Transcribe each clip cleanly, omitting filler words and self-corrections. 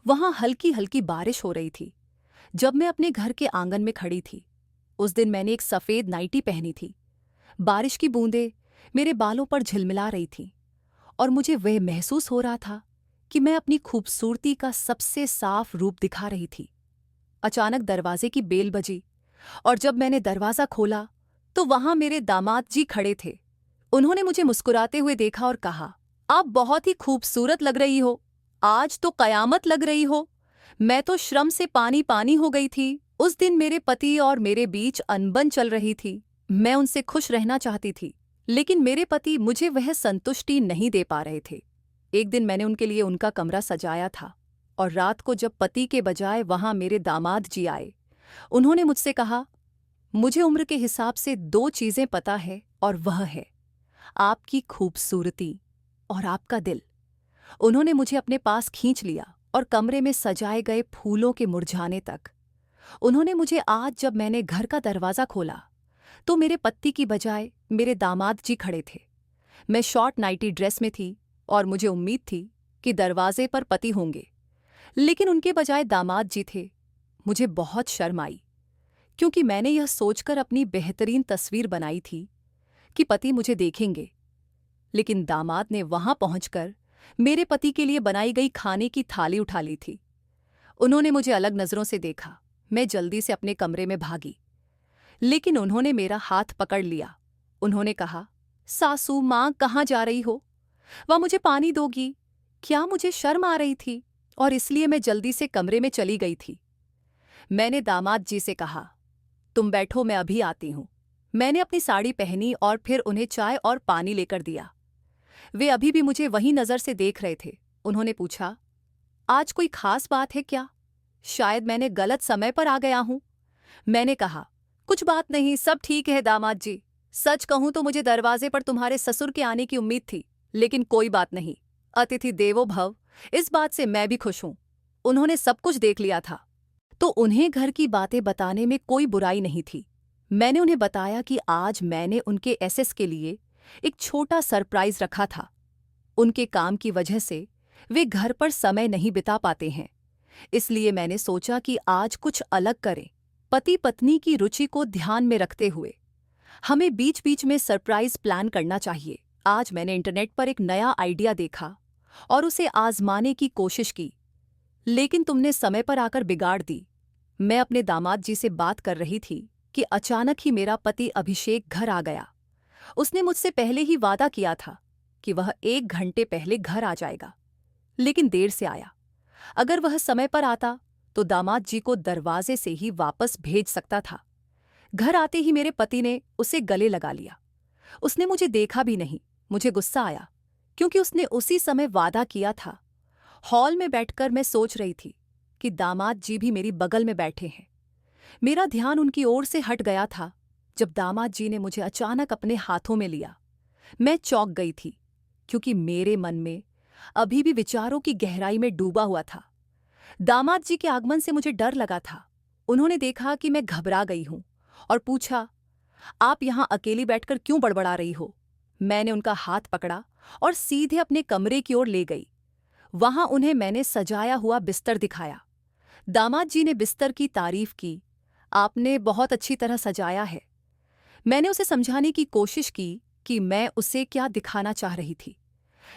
वहां हल्की हल्की बारिश हो रही थी जब मैं अपने घर के आंगन में खड़ी थी। उस दिन मैंने एक सफेद नाइटी पहनी थी। बारिश की बूंदें मेरे बालों पर झिलमिला रही थीं और मुझे वह महसूस हो रहा था कि मैं अपनी खूबसूरती का सबसे साफ रूप दिखा रही थी। अचानक दरवाजे की बेल बजी और जब मैंने दरवाजा खोला तो वहां मेरे दामाद जी खड़े थे। उन्होंने मुझे मुस्कुराते हुए देखा और कहा, आप बहुत ही खूबसूरत लग रही हो। आज तो कयामत लग रही हो। मैं तो श्रम से पानी पानी हो गई थी। उस दिन मेरे पति और मेरे बीच अनबन चल रही थी। मैं उनसे खुश रहना चाहती थी, लेकिन मेरे पति मुझे वह संतुष्टि नहीं दे पा रहे थे। एक दिन मैंने उनके लिए उनका कमरा सजाया था और रात को जब पति के बजाय वहां मेरे दामाद जी आए, उन्होंने मुझसे कहा, मुझे उम्र के हिसाब से दो चीजें पता है और वह है आपकी खूबसूरती और आपका दिल। उन्होंने मुझे अपने पास खींच लिया और कमरे में सजाए गए फूलों के मुरझाने तक। उन्होंने मुझे आज जब मैंने घर का दरवाजा खोला तो मेरे पति की बजाय मेरे दामाद जी खड़े थे। मैं शॉर्ट नाइटी ड्रेस में थी और मुझे उम्मीद थी कि दरवाजे पर पति होंगे, लेकिन उनके बजाय दामाद जी थे। मुझे बहुत शर्म आई क्योंकि मैंने यह सोचकर अपनी बेहतरीन तस्वीर बनाई थी कि पति मुझे देखेंगे, लेकिन दामाद ने वहां पहुंचकर मेरे पति के लिए बनाई गई खाने की थाली उठा ली थी। उन्होंने मुझे अलग नजरों से देखा। मैं जल्दी से अपने कमरे में भागी, लेकिन उन्होंने मेरा हाथ पकड़ लिया। उन्होंने कहा, सासू माँ कहाँ जा रही हो? वह मुझे पानी दोगी? क्या मुझे शर्म आ रही थी और इसलिए मैं जल्दी से कमरे में चली गई थी। मैंने दामाद जी से कहा, तुम बैठो, मैं अभी आती हूं। मैंने अपनी साड़ी पहनी और फिर उन्हें चाय और पानी लेकर दिया। वे अभी भी मुझे वही नजर से देख रहे थे। उन्होंने पूछा, आज कोई खास बात है क्या? शायद मैंने गलत समय पर आ गया हूं। मैंने कहा, कुछ बात नहीं, सब ठीक है दामाद जी। सच कहूं तो मुझे दरवाजे पर तुम्हारे ससुर के आने की उम्मीद थी, लेकिन कोई बात नहीं। अतिथि देवो भव, इस बात से मैं भी खुश हूं। उन्होंने सब कुछ देख लिया था, तो उन्हें घर की बातें बताने में कोई बुराई नहीं थी। मैंने उन्हें बताया कि आज मैंने उनके एसएस के लिए एक छोटा सरप्राइज रखा था। उनके काम की वजह से वे घर पर समय नहीं बिता पाते हैं, इसलिए मैंने सोचा कि आज कुछ अलग करें। पति पत्नी की रुचि को ध्यान में रखते हुए हमें बीच बीच में सरप्राइज प्लान करना चाहिए। आज मैंने इंटरनेट पर एक नया आइडिया देखा और उसे आजमाने की कोशिश की, लेकिन तुमने समय पर आकर बिगाड़ दी। मैं अपने दामाद जी से बात कर रही थी कि अचानक ही मेरा पति अभिषेक घर आ गया। उसने मुझसे पहले ही वादा किया था कि वह 1 घंटे पहले घर आ जाएगा, लेकिन देर से आया। अगर वह समय पर आता तो दामाद जी को दरवाजे से ही वापस भेज सकता था। घर आते ही मेरे पति ने उसे गले लगा लिया। उसने मुझे देखा भी नहीं। मुझे गुस्सा आया क्योंकि उसने उसी समय वादा किया था। हॉल में बैठकर मैं सोच रही थी कि दामाद जी भी मेरी बगल में बैठे हैं। मेरा ध्यान उनकी ओर से हट गया था जब दामाद जी ने मुझे अचानक अपने हाथों में लिया। मैं चौंक गई थी क्योंकि मेरे मन में अभी भी विचारों की गहराई में डूबा हुआ था। दामाद जी के आगमन से मुझे डर लगा था। उन्होंने देखा कि मैं घबरा गई हूं और पूछा, आप यहां अकेली बैठकर क्यों बड़बड़ा रही हो? मैंने उनका हाथ पकड़ा और सीधे अपने कमरे की ओर ले गई। वहां उन्हें मैंने सजाया हुआ बिस्तर दिखाया। दामाद जी ने बिस्तर की तारीफ की। आपने बहुत अच्छी तरह सजाया है। मैंने उसे समझाने की कोशिश की कि मैं उसे क्या दिखाना चाह रही थी,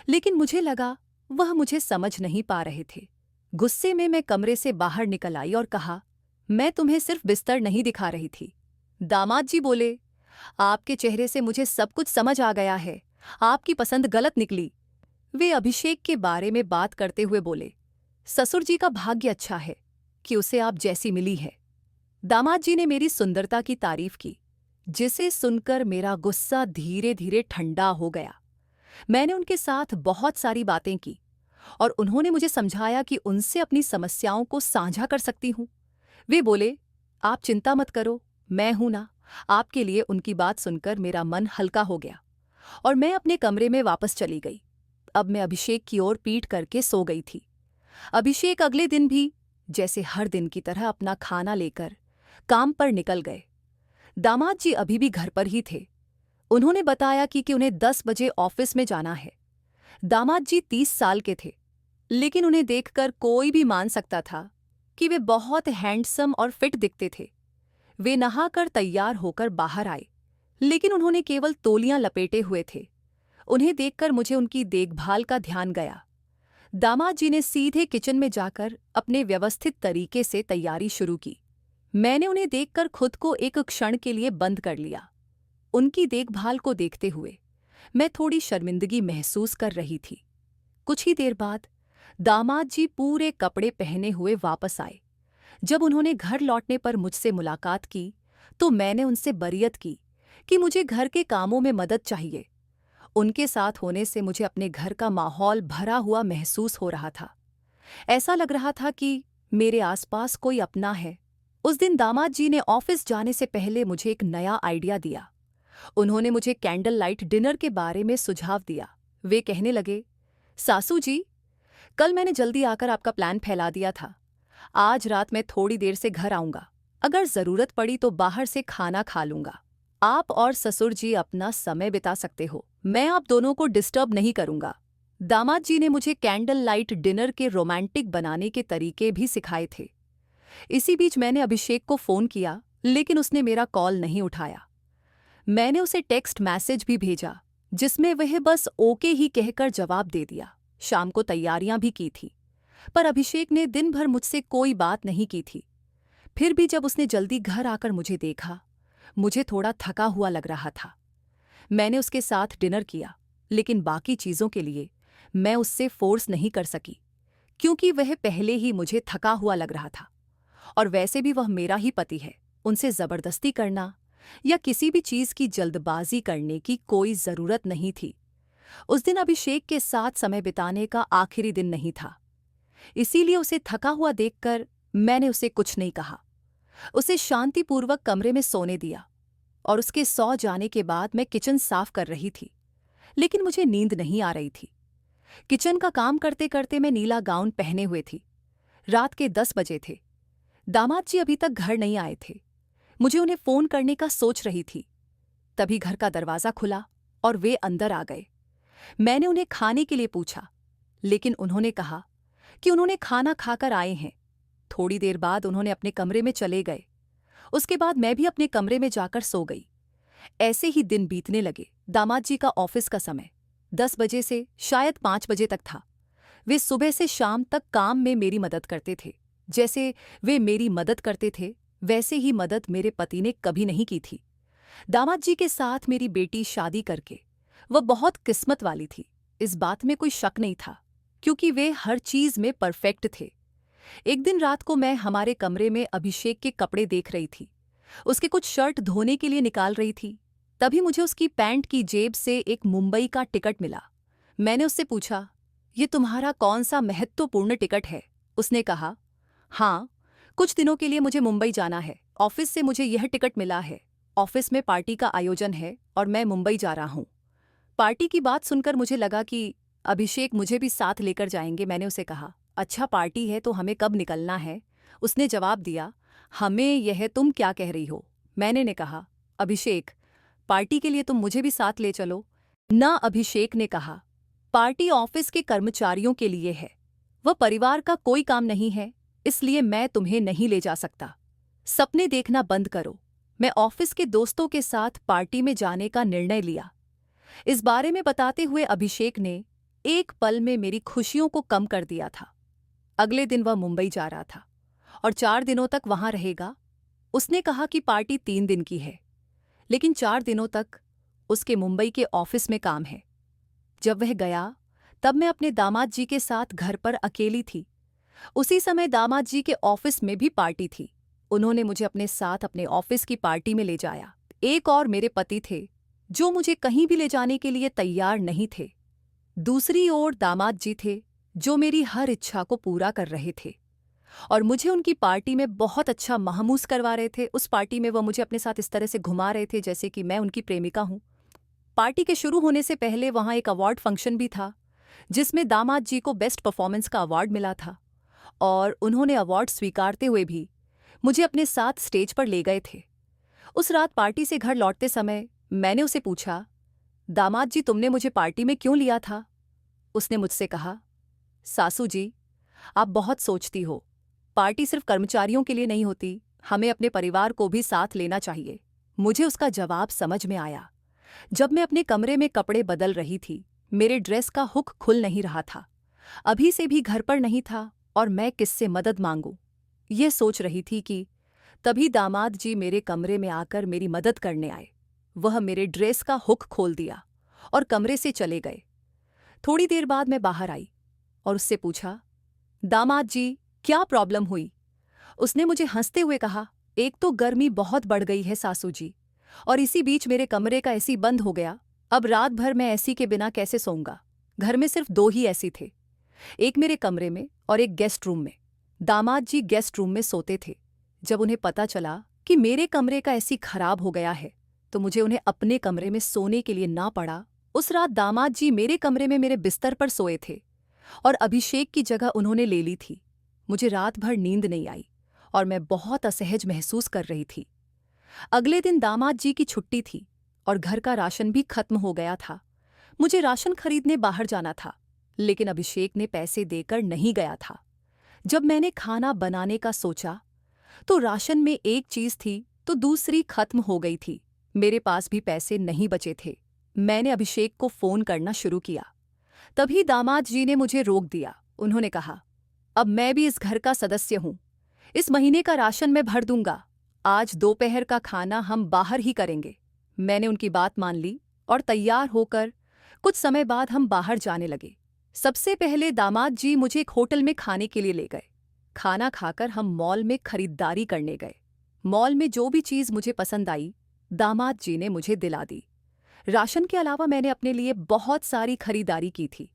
लेकिन मुझे लगा वह मुझे समझ नहीं पा रहे थे। गुस्से में मैं कमरे से बाहर निकल आई और कहा, मैं तुम्हें सिर्फ बिस्तर नहीं दिखा रही थी। दामाद जी बोले, आपके चेहरे से मुझे सब कुछ समझ आ गया है। आपकी पसंद गलत निकली। वे अभिषेक के बारे में बात करते हुए बोले, ससुर जी का भाग्य अच्छा है कि उसे आप जैसी मिली है। दामाद जी ने मेरी सुंदरता की तारीफ की, जिसे सुनकर मेरा गुस्सा धीरे धीरे ठंडा हो गया। मैंने उनके साथ बहुत सारी बातें की और उन्होंने मुझे समझाया कि उनसे अपनी समस्याओं को साझा कर सकती हूँ। वे बोले, आप चिंता मत करो, मैं हूं ना। आपके लिए उनकी बात सुनकर मेरा मन हल्का हो गया और मैं अपने कमरे में वापस चली गई। अब मैं अभिषेक की ओर पीठ करके सो गई थी। अभिषेक अगले दिन भी जैसे हर दिन की तरह अपना खाना लेकर काम पर निकल गए। दामाद जी अभी भी घर पर ही थे। उन्होंने बताया कि उन्हें 10 बजे ऑफिस में जाना है। दामाद जी 30 साल के थे। लेकिन उन्हें देखकर कोई भी मान सकता था कि वे बहुत हैंडसम और फिट दिखते थे। वे नहाकर तैयार होकर बाहर आए, लेकिन उन्होंने केवल तौलियां लपेटे हुए थे। उन्हें देखकर मुझे उनकी देखभाल का ध्यान गया। दामाद जी ने सीधे किचन में जाकर अपने व्यवस्थित तरीके से तैयारी शुरू की। मैंने उन्हें देखकर खुद को एक क्षण के लिए बंद कर लिया। उनकी देखभाल को देखते हुए मैं थोड़ी शर्मिंदगी महसूस कर रही थी। कुछ ही देर बाद दामाद जी पूरे कपड़े पहने हुए वापस आए। जब उन्होंने घर लौटने पर मुझसे मुलाकात की तो मैंने उनसे बरियत की कि मुझे घर के कामों में मदद चाहिए। उनके साथ होने से मुझे अपने घर का माहौल भरा हुआ महसूस हो रहा था। ऐसा लग रहा था कि मेरे आसपास कोई अपना है। उस दिन दामाद जी ने ऑफिस जाने से पहले मुझे एक नया आइडिया दिया। उन्होंने मुझे कैंडल लाइट डिनर के बारे में सुझाव दिया। वे कहने लगे, सासू जी, कल मैंने जल्दी आकर आपका प्लान फैला दिया था। आज रात मैं थोड़ी देर से घर आऊंगा। अगर जरूरत पड़ी तो बाहर से खाना खा लूंगा। आप और ससुर जी अपना समय बिता सकते हो। मैं आप दोनों को डिस्टर्ब नहीं करूंगा। दामाद जी ने मुझे कैंडल लाइट डिनर के रोमांटिक बनाने के तरीके भी सिखाए थे। इसी बीच मैंने अभिषेक को फोन किया, लेकिन उसने मेरा कॉल नहीं उठाया। मैंने उसे टेक्स्ट मैसेज भी भेजा, जिसमें वह बस ओके ही कहकर जवाब दे दिया। शाम को तैयारियां भी की थी, पर अभिषेक ने दिन भर मुझसे कोई बात नहीं की थी। फिर भी जब उसने जल्दी घर आकर मुझे देखा, मुझे थोड़ा थका हुआ लग रहा था। मैंने उसके साथ डिनर किया, लेकिन बाकी चीजों के लिए मैं उससे फोर्स नहीं कर सकी, क्योंकि वह पहले ही मुझे थका हुआ लग रहा था। और वैसे भी वह मेरा ही पति है। उनसे जबरदस्ती करना या किसी भी चीज की जल्दबाजी करने की कोई जरूरत नहीं थी। उस दिन अभिषेक के साथ समय बिताने का आखिरी दिन नहीं था, इसीलिए उसे थका हुआ देखकर मैंने उसे कुछ नहीं कहा। उसे शांतिपूर्वक कमरे में सोने दिया और उसके सो जाने के बाद मैं किचन साफ कर रही थी, लेकिन मुझे नींद नहीं आ रही थी। किचन का काम करते करते मैं नीला गाउन पहने हुए थी। रात के 10 बजे थे। दामाद जी अभी तक घर नहीं आए थे। मुझे उन्हें फोन करने का सोच रही थी, तभी घर का दरवाजा खुला और वे अंदर आ गए। मैंने उन्हें खाने के लिए पूछा, लेकिन उन्होंने कहा कि उन्होंने खाना खाकर आए हैं। थोड़ी देर बाद उन्होंने अपने कमरे में चले गए। उसके बाद मैं भी अपने कमरे में जाकर सो गई। ऐसे ही दिन बीतने लगे। दामाद जी का ऑफिस का समय 10 बजे से शायद 5 बजे तक था। वे सुबह से शाम तक काम में मेरी मदद करते थे। जैसे वे मेरी मदद करते थे, वैसे ही मदद मेरे पति ने कभी नहीं की थी। दामाद जी के साथ मेरी बेटी शादी करके वह बहुत किस्मत वाली थी, इस बात में कोई शक नहीं था, क्योंकि वे हर चीज में परफेक्ट थे। एक दिन रात को मैं हमारे कमरे में अभिषेक के कपड़े देख रही थी। उसके कुछ शर्ट धोने के लिए निकाल रही थी। तभी मुझे उसकी पैंट की जेब से एक मुंबई का टिकट मिला। मैंने उससे पूछा, ये तुम्हारा कौन सा महत्वपूर्ण टिकट है? उसने कहा, हाँ, कुछ दिनों के लिए मुझे मुंबई जाना है। ऑफिस से मुझे यह टिकट मिला है। ऑफिस में पार्टी का आयोजन है और मैं मुंबई जा रहा हूँ। पार्टी की बात सुनकर मुझे लगा कि अभिषेक मुझे भी साथ लेकर जाएंगे। मैंने उसे कहा, अच्छा पार्टी है तो हमें कब निकलना है? उसने जवाब दिया, हमें यह तुम क्या कह रही हो? मैंने ने कहा, अभिषेक, पार्टी के लिए तुम मुझे भी साथ ले चलो ना। अभिषेक ने कहा, पार्टी ऑफिस के कर्मचारियों के लिए है, वह परिवार का कोई काम नहीं है, इसलिए मैं तुम्हें नहीं ले जा सकता। सपने देखना बंद करो। मैं ऑफिस के दोस्तों के साथ पार्टी में जाने का निर्णय लिया। इस बारे में बताते हुए अभिषेक ने एक पल में मेरी खुशियों को कम कर दिया था। अगले दिन वह मुंबई जा रहा था और 4 दिनों तक वहां रहेगा। उसने कहा कि पार्टी 3 दिन की है, लेकिन 4 दिनों तक उसके मुंबई के ऑफिस में काम है। जब वह गया तब मैं अपने दामाद जी के साथ घर पर अकेली थी। उसी समय दामाद जी के ऑफिस में भी पार्टी थी। उन्होंने मुझे अपने साथ अपने ऑफिस की पार्टी में ले जाया। एक और मेरे पति थे, जो मुझे कहीं भी ले जाने के लिए तैयार नहीं थे। दूसरी ओर दामाद जी थे, जो मेरी हर इच्छा को पूरा कर रहे थे और मुझे उनकी पार्टी में बहुत अच्छा महसूस करवा रहे थे। उस पार्टी में वह मुझे अपने साथ इस तरह से घुमा रहे थे जैसे कि मैं उनकी प्रेमिका हूं। पार्टी के शुरू होने से पहले वहां एक अवार्ड फंक्शन भी था, जिसमें दामाद जी को बेस्ट परफॉर्मेंस का अवार्ड मिला था और उन्होंने अवार्ड स्वीकारते हुए भी मुझे अपने साथ स्टेज पर ले गए थे। उस रात पार्टी से घर लौटते समय मैंने उसे पूछा, दामाद जी, तुमने मुझे पार्टी में क्यों लिया था? उसने मुझसे कहा, सासू जी, आप बहुत सोचती हो। पार्टी सिर्फ कर्मचारियों के लिए नहीं होती, हमें अपने परिवार को भी साथ लेना चाहिए। मुझे उसका जवाब समझ में आया। जब मैं अपने कमरे में कपड़े बदल रही थी, मेरे ड्रेस का हुक खुल नहीं रहा था। अभी से भी घर पर नहीं था और मैं किससे मदद मांगूं? ये सोच रही थी कि तभी दामाद जी मेरे कमरे में आकर मेरी मदद करने आए। वह मेरे ड्रेस का हुक खोल दिया और कमरे से चले गए। थोड़ी देर बाद मैं बाहर आई और उससे पूछा, दामाद जी, क्या प्रॉब्लम हुई? उसने मुझे हंसते हुए कहा, एक तो गर्मी बहुत बढ़ गई है सासू जी, और इसी बीच मेरे कमरे का एसी बंद हो गया। अब रात भर मैं एसी के बिना कैसे सोऊंगा? घर में सिर्फ 2 ही एसी थे, एक मेरे कमरे में और एक गेस्ट रूम में। दामाद जी गेस्ट रूम में सोते थे। जब उन्हें पता चला कि मेरे कमरे का एसी खराब हो गया है, तो मुझे उन्हें अपने कमरे में सोने के लिए ना पड़ा। उस रात दामाद जी मेरे कमरे में मेरे बिस्तर पर सोए थे और अभिषेक की जगह उन्होंने ले ली थी। मुझे रात भर नींद नहीं आई और मैं बहुत असहज महसूस कर रही थी। अगले दिन दामाद जी की छुट्टी थी और घर का राशन भी खत्म हो गया था। मुझे राशन खरीदने बाहर जाना था, लेकिन अभिषेक ने पैसे देकर नहीं गया था। जब मैंने खाना बनाने का सोचा, तो राशन में एक चीज थी तो दूसरी खत्म हो गई थी। मेरे पास भी पैसे नहीं बचे थे। मैंने अभिषेक को फोन करना शुरू किया। तभी दामाद जी ने मुझे रोक दिया। उन्होंने कहा, अब मैं भी इस घर का सदस्य हूं। इस महीने का राशन मैं भर दूंगा। आज दोपहर का खाना हम बाहर ही करेंगे। मैंने उनकी बात मान ली और तैयार होकर कुछ समय बाद हम बाहर जाने लगे। सबसे पहले दामाद जी मुझे एक होटल में खाने के लिए ले गए। खाना खाकर हम मॉल में खरीदारी करने गए। मॉल में जो भी चीज़ मुझे पसंद आई, दामाद जी ने मुझे दिला दी। राशन के अलावा मैंने अपने लिए बहुत सारी खरीदारी की थी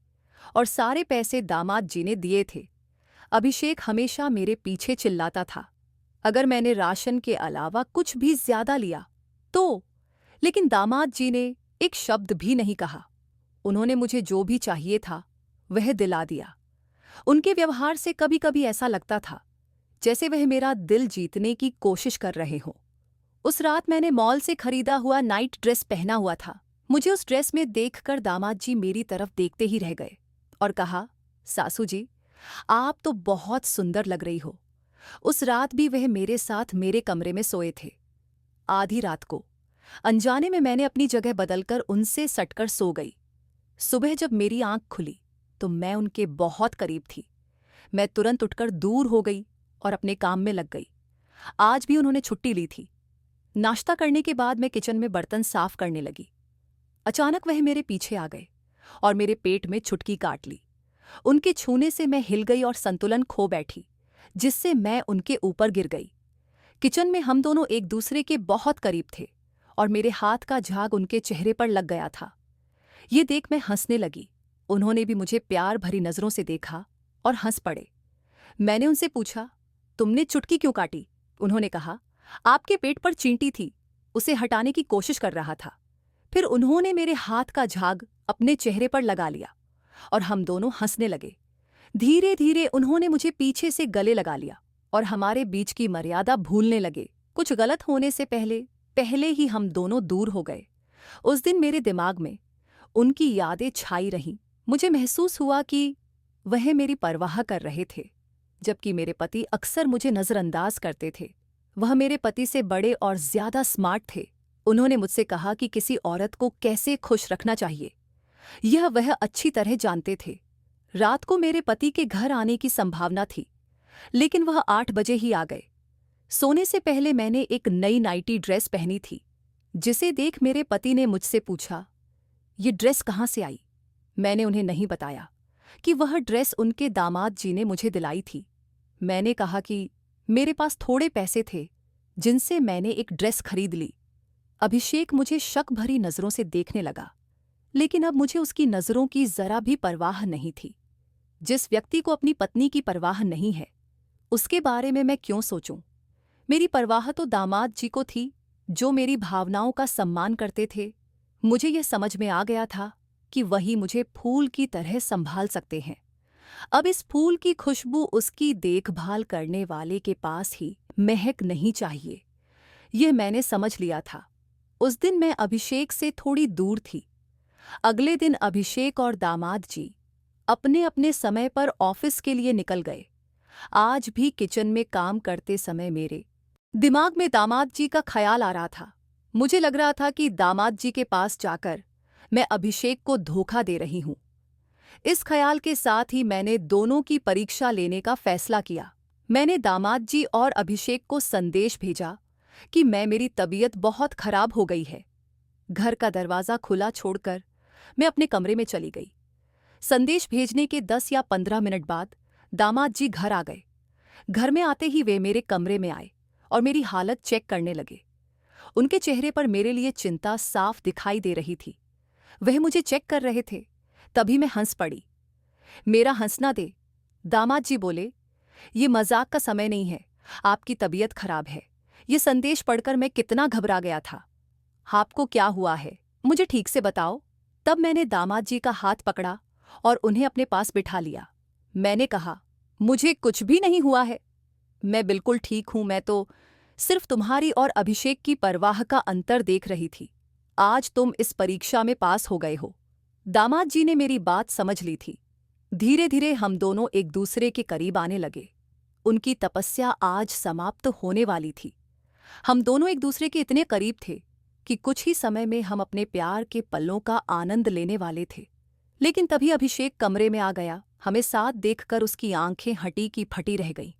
और सारे पैसे दामाद जी ने दिए थे। अभिषेक हमेशा मेरे पीछे चिल्लाता था अगर मैंने राशन के अलावा कुछ भी ज्यादा लिया तो, लेकिन दामाद जी ने एक शब्द भी नहीं कहा। उन्होंने मुझे जो भी चाहिए था वह दिला दिया। उनके व्यवहार से कभी कभी ऐसा लगता था जैसे वह मेरा दिल जीतने की कोशिश कर रहे हों। उस रात मैंने मॉल से खरीदा हुआ नाइट ड्रेस पहना हुआ था। मुझे उस ड्रेस में देखकर दामाद जी मेरी तरफ देखते ही रह गए और कहा, सासू जी, आप तो बहुत सुंदर लग रही हो। उस रात भी वह मेरे साथ मेरे कमरे में सोए थे। आधी रात को अनजाने में मैंने अपनी जगह बदलकर उनसे सटकर सो गई। सुबह जब मेरी आंख खुली तो मैं उनके बहुत करीब थी। मैं तुरंत उठकर दूर हो गई और अपने काम में लग गई। आज भी उन्होंने छुट्टी ली थी। नाश्ता करने के बाद मैं किचन में बर्तन साफ करने लगी। अचानक वह मेरे पीछे आ गए और मेरे पेट में चुटकी काट ली। उनके छूने से मैं हिल गई और संतुलन खो बैठी, जिससे मैं उनके ऊपर गिर गई। किचन में हम दोनों एक दूसरे के बहुत करीब थे और मेरे हाथ का झाग उनके चेहरे पर लग गया था। ये देख मैं हंसने लगी। उन्होंने भी मुझे प्यार भरी नजरों से देखा और हंस पड़े। मैंने उनसे पूछा, तुमने चुटकी क्यों काटी? उन्होंने कहा, आपके पेट पर चींटी थी, उसे हटाने की कोशिश कर रहा था। फिर उन्होंने मेरे हाथ का झाग अपने चेहरे पर लगा लिया और हम दोनों हंसने लगे। धीरे धीरे उन्होंने मुझे पीछे से गले लगा लिया और हमारे बीच की मर्यादा भूलने लगे। कुछ गलत होने से पहले पहले ही हम दोनों दूर हो गए। उस दिन मेरे दिमाग में उनकी यादें छाई रहीं। मुझे महसूस हुआ कि वह मेरी परवाह कर रहे थे, जबकि मेरे पति अक्सर मुझे नज़रअंदाज करते थे। वह मेरे पति से बड़े और ज्यादा स्मार्ट थे। उन्होंने मुझसे कहा कि किसी औरत को कैसे खुश रखना चाहिए, यह वह अच्छी तरह जानते थे। रात को मेरे पति के घर आने की संभावना थी, लेकिन वह 8 बजे ही आ गए। सोने से पहले मैंने एक नई नाइटी ड्रेस पहनी थी, जिसे देख मेरे पति ने मुझसे पूछा, ये ड्रेस कहाँ से आई? मैंने उन्हें नहीं बताया कि वह ड्रेस उनके दामाद जी ने मुझे दिलाई थी। मैंने कहा कि मेरे पास थोड़े पैसे थे, जिनसे मैंने एक ड्रेस खरीद ली। अभिषेक मुझे शक भरी नजरों से देखने लगा, लेकिन अब मुझे उसकी नजरों की जरा भी परवाह नहीं थी। जिस व्यक्ति को अपनी पत्नी की परवाह नहीं है, उसके बारे में मैं क्यों सोचूं? मेरी परवाह तो दामाद जी को थी, जो मेरी भावनाओं का सम्मान करते थे। मुझे यह समझ में आ गया था कि वही मुझे फूल की तरह संभाल सकते हैं। अब इस फूल की खुशबू उसकी देखभाल करने वाले के पास ही महक नहीं चाहिए, यह मैंने समझ लिया था। उस दिन मैं अभिषेक से थोड़ी दूर थी। अगले दिन अभिषेक और दामाद जी अपने अपने समय पर ऑफिस के लिए निकल गए। आज भी किचन में काम करते समय मेरे दिमाग में दामाद जी का ख्याल आ रहा था। मुझे लग रहा था कि दामाद जी के पास जाकर मैं अभिषेक को धोखा दे रही हूं। इस ख्याल के साथ ही मैंने दोनों की परीक्षा लेने का फैसला किया। मैंने दामाद जी और अभिषेक को संदेश भेजा कि मेरी तबीयत बहुत खराब हो गई है। घर का दरवाज़ा खुला छोड़कर मैं अपने कमरे में चली गई। संदेश भेजने के 10 या 15 मिनट बाद दामाद जी घर आ गए। घर में आते ही वे मेरे कमरे में आए और मेरी हालत चेक करने लगे। उनके चेहरे पर मेरे लिए चिंता साफ दिखाई दे रही थी। वह मुझे चेक कर रहे थे। तभी मैं हंस पड़ी। मेरा हंसना दे, दामाद जी बोले। ये मजाक का समय नहीं है, आपकी तबीयत खराब है। ये संदेश पढ़कर मैं कितना घबरा गया था। आपको क्या हुआ है, मुझे ठीक से बताओ। तब मैंने दामाद जी का हाथ पकड़ा और उन्हें अपने पास बिठा लिया। मैंने कहा, मुझे कुछ भी नहीं हुआ है, मैं बिल्कुल ठीक हूं। मैं तो सिर्फ तुम्हारी और अभिषेक की परवाह का अंतर देख रही थी। आज तुम इस परीक्षा में पास हो गए हो। दामाद जी ने मेरी बात समझ ली थी। धीरे धीरे हम दोनों एक दूसरे के करीब आने लगे। उनकी तपस्या आज समाप्त होने वाली थी। हम दोनों एक दूसरे के इतने करीब थे कि कुछ ही समय में हम अपने प्यार के पलों का आनंद लेने वाले थे। लेकिन तभी अभिषेक कमरे में आ गया। हमें साथ देखकर उसकी आंखें हटी की फटी रह गईं।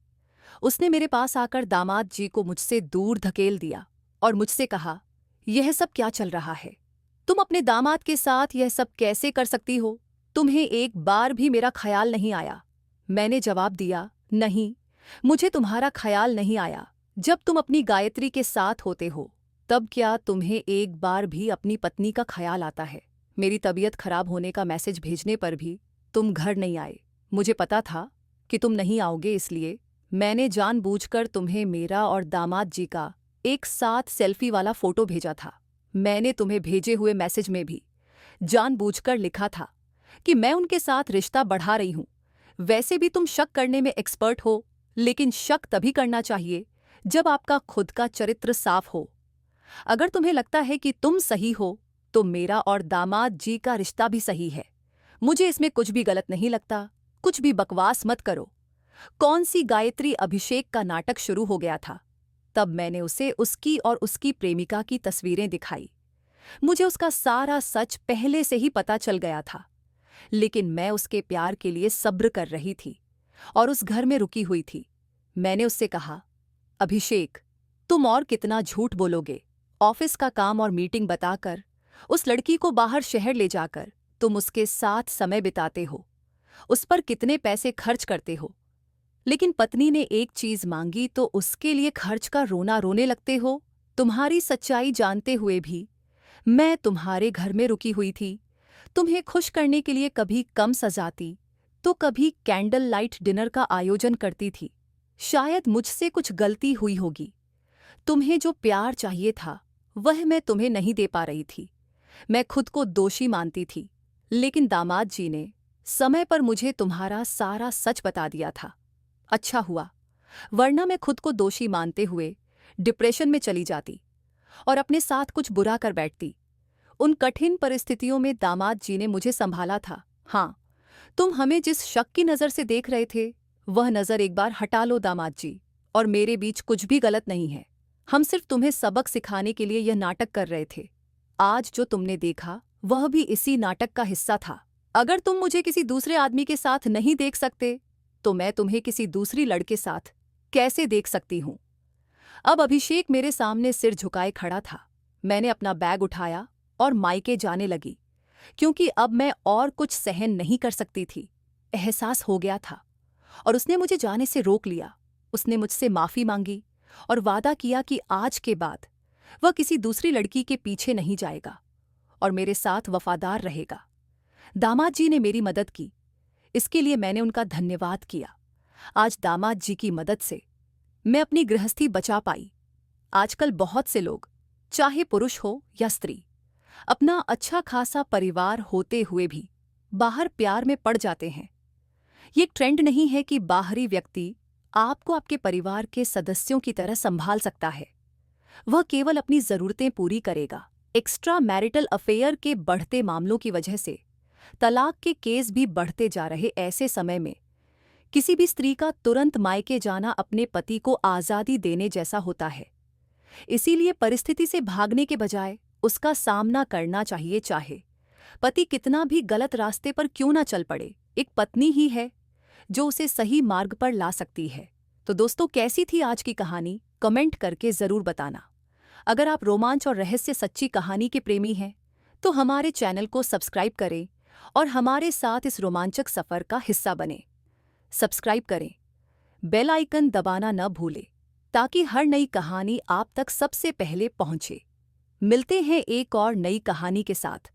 उसने मेरे पास आकर दामाद जी को मुझसे दूर धकेल दिया और मुझसे कहा, यह सब क्या चल रहा है? तुम अपने दामाद के साथ यह सब कैसे कर सकती हो? तुम्हें एक बार भी मेरा ख्याल नहीं आया? मैंने जवाब दिया, नहीं, मुझे तुम्हारा ख्याल नहीं आया। जब तुम अपनी गायत्री के साथ होते हो तब क्या तुम्हें एक बार भी अपनी पत्नी का ख्याल आता है? मेरी तबीयत खराब होने का मैसेज भेजने पर भी तुम घर नहीं आए। मुझे पता था कि तुम नहीं आओगे, इसलिए मैंने जानबूझकर तुम्हें मेरा और दामाद जी का एक साथ सेल्फी वाला फोटो भेजा था। मैंने तुम्हें भेजे हुए मैसेज में भी जानबूझकर लिखा था कि मैं उनके साथ रिश्ता बढ़ा रही हूं। वैसे भी तुम शक करने में एक्सपर्ट हो, लेकिन शक तभी करना चाहिए जब आपका खुद का चरित्र साफ हो। अगर तुम्हें लगता है कि तुम सही हो तो मेरा और दामाद जी का रिश्ता भी सही है। मुझे इसमें कुछ भी गलत नहीं लगता। कुछ भी बकवास मत करो। कौन सी गायत्री? अभिषेक का नाटक शुरू हो गया था। तब मैंने उसे उसकी और उसकी प्रेमिका की तस्वीरें दिखाई। मुझे उसका सारा सच पहले से ही पता चल गया था, लेकिन मैं उसके प्यार के लिए सब्र कर रही थी और उस घर में रुकी हुई थी। मैंने उससे कहा, अभिषेक, तुम और कितना झूठ बोलोगे? ऑफिस का काम और मीटिंग बताकर उस लड़की को बाहर शहर ले जाकर तुम उसके साथ समय बिताते हो, उस पर कितने पैसे खर्च करते हो, लेकिन पत्नी ने एक चीज मांगी तो उसके लिए खर्च का रोना रोने लगते हो। तुम्हारी सच्चाई जानते हुए भी मैं तुम्हारे घर में रुकी हुई थी। तुम्हें खुश करने के लिए कभी कम सजाती तो कभी कैंडल लाइट डिनर का आयोजन करती थी। शायद मुझसे कुछ गलती हुई होगी। तुम्हें जो प्यार चाहिए था वह मैं तुम्हें नहीं दे पा रही थी। मैं खुद को दोषी मानती थी, लेकिन दामाद जी ने समय पर मुझे तुम्हारा सारा सच बता दिया था। अच्छा हुआ, वरना मैं खुद को दोषी मानते हुए डिप्रेशन में चली जाती और अपने साथ कुछ बुरा कर बैठती। उन कठिन परिस्थितियों में दामाद जी ने मुझे संभाला था। हाँ, तुम हमें जिस शक की नज़र से देख रहे थे वह नज़र एक बार हटा लो दामाद जी। और मेरे बीच कुछ भी गलत नहीं है। हम सिर्फ तुम्हें सबक सिखाने के लिए यह नाटक कर रहे थे। आज जो तुमने देखा वह भी इसी नाटक का हिस्सा था। अगर तुम मुझे किसी दूसरे आदमी के साथ नहीं देख सकते तो मैं तुम्हें किसी दूसरी लड़के साथ कैसे देख सकती हूं? अब अभिषेक मेरे सामने सिर झुकाए खड़ा था। मैंने अपना बैग उठाया और मायके जाने लगी, क्योंकि अब मैं और कुछ सहन नहीं कर सकती थी। एहसास हो गया था और उसने मुझे जाने से रोक लिया। उसने मुझसे माफी मांगी और वादा किया कि आज के बाद वह किसी दूसरी लड़की के पीछे नहीं जाएगा और मेरे साथ वफादार रहेगा। दामाद जी ने मेरी मदद की, इसके लिए मैंने उनका धन्यवाद किया। आज दामाद जी की मदद से मैं अपनी गृहस्थी बचा पाई। आजकल बहुत से लोग, चाहे पुरुष हो या स्त्री, अपना अच्छा खासा परिवार होते हुए भी बाहर प्यार में पड़ जाते हैं। ये एक ट्रेंड नहीं है कि बाहरी व्यक्ति आपको आपके परिवार के सदस्यों की तरह संभाल सकता है। वह केवल अपनी जरूरतें पूरी करेगा। एक्स्ट्रा मैरिटल अफेयर के बढ़ते मामलों की वजह से तलाक के केस भी बढ़ते जा रहे ऐसे समय में किसी भी स्त्री का तुरंत मायके जाना अपने पति को आज़ादी देने जैसा होता है। इसीलिए परिस्थिति से भागने के बजाय उसका सामना करना चाहिए, चाहे पति कितना भी गलत रास्ते पर क्यों ना चल पड़े। एक पत्नी ही है जो उसे सही मार्ग पर ला सकती है। तो दोस्तों, कैसी थी आज की कहानी? कमेंट करके ज़रूर बताना। अगर आप रोमांच और रहस्य सच्ची कहानी के प्रेमी हैं तो हमारे चैनल को सब्सक्राइब करें और हमारे साथ इस रोमांचक सफ़र का हिस्सा बने। सब्सक्राइब करें, बेल आइकन दबाना न भूलें ताकि हर नई कहानी आप तक सबसे पहले पहुंचे। मिलते हैं एक और नई कहानी के साथ।